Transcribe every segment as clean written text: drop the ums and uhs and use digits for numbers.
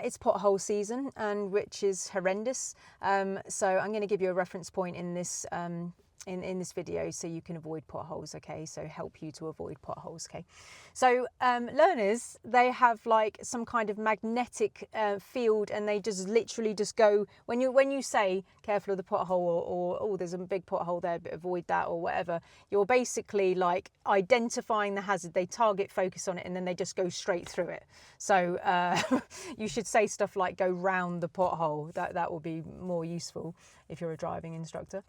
it's pothole season, and which is horrendous. So I'm going to give you a reference point in this in this video so you can avoid potholes, okay? So help you to avoid potholes, okay? So learners, they have like some kind of magnetic field, and they just literally just go, when you say careful of the pothole, or oh, there's a big pothole there, but avoid that, or whatever, you're basically like identifying the hazard. They target focus on it, and then they just go straight through it. So you should say stuff like go round the pothole. That will be more useful if you're a driving instructor.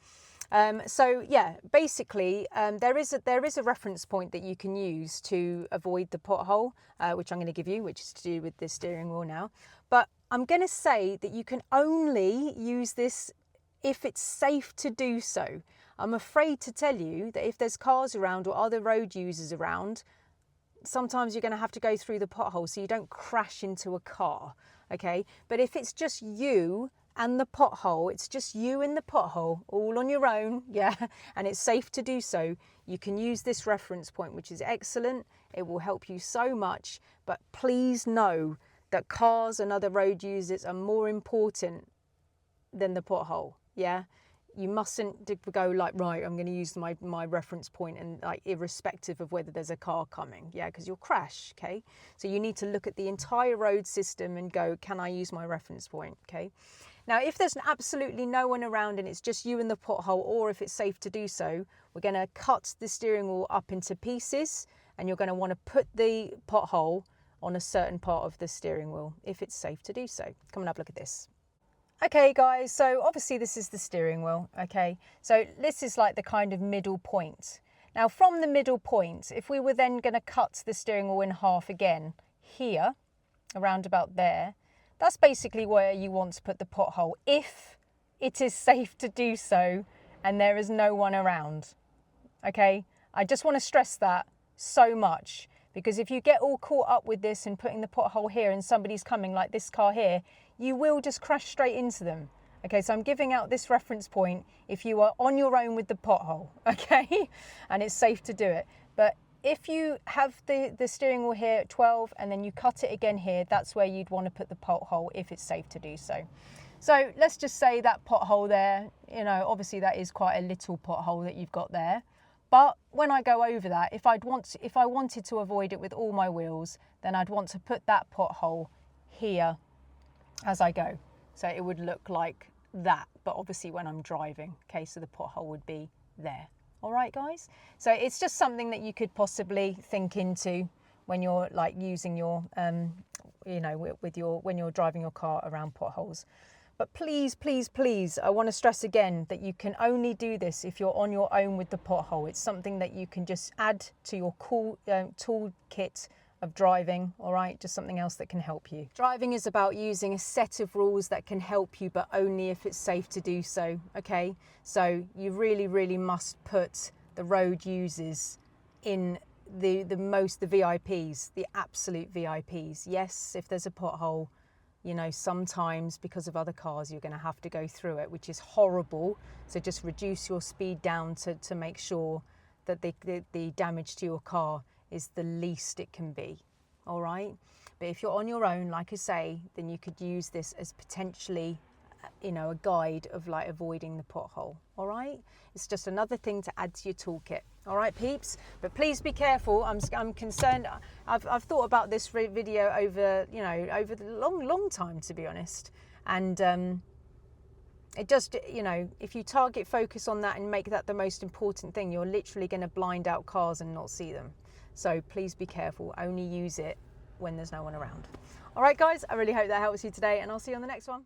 So yeah, basically there is a reference point that you can use to avoid the pothole, which I'm going to give you, which is to do with the steering wheel now. But I'm going to say that you can only use this if it's safe to do so. I'm afraid to tell you that if there's cars around or other road users around, sometimes you're going to have to go through the pothole so you don't crash into a car, okay? But if it's just you and the pothole, it's just you in the pothole, all on your own, yeah, and it's safe to do so, you can use this reference point, which is excellent. It will help you so much, but please know that cars and other road users are more important than the pothole, yeah? You mustn't go like, right, I'm going to use my reference point, and like irrespective of whether there's a car coming, yeah, because you'll crash, okay? So you need to look at the entire road system and go, can I use my reference point, okay? Now, if there's absolutely no one around and it's just you and the pothole, or if it's safe to do so, we're going to cut the steering wheel up into pieces, and you're going to want to put the pothole on a certain part of the steering wheel if it's safe to do so. Come and have a look at this. Okay guys, so obviously this is the steering wheel, okay? So this is like the kind of middle point. Now from the middle point, if we were then going to cut the steering wheel in half again, here, around about there, that's basically where you want to put the pothole, if it is safe to do so and there is no one around, okay? I just want to stress that so much, because if you get all caught up with this and putting the pothole here and somebody's coming like this car here, you will just crash straight into them. Okay, so I'm giving out this reference point if you are on your own with the pothole, okay? And it's safe to do it. But if you have the steering wheel here at 12 and then you cut it again here, that's where you'd want to put the pothole if it's safe to do so. So let's just say that pothole there, you know, obviously that is quite a little pothole that you've got there. But when I go over that, if I wanted to avoid it with all my wheels, then I'd want to put that pothole here as I go. So it would look like that, but obviously when I'm driving, okay, so the pothole would be there. All right, guys? So it's just something that you could possibly think into when you're like using your, you know, when you're driving your car around potholes. But please, please, please, I want to stress again that you can only do this if you're on your own with the pothole. It's something that you can just add to your cool toolkit of driving, all right? Just something else that can help you. Driving is about using a set of rules that can help you, but only if it's safe to do so, okay? So you really, really must put the road users in the VIPs, the absolute VIPs. Yes, if there's a pothole, you know, sometimes because of other cars, you're going to have to go through it, which is horrible. So just reduce your speed down to make sure that the damage to your car is the least it can be, all right? But if you're on your own, like I say, then you could use this as potentially, you know, a guide of like avoiding the pothole, all right? It's just another thing to add to your toolkit, all right, peeps? But please be careful. I'm concerned. I've thought about this video over, you know, over the long time, to be honest. And it just, you know, if you target focus on that and make that the most important thing, you're literally going to blind out cars and not see them. So please be careful. Only use it when there's no one around. All right, guys, I really hope that helps you today, and I'll see you on the next one.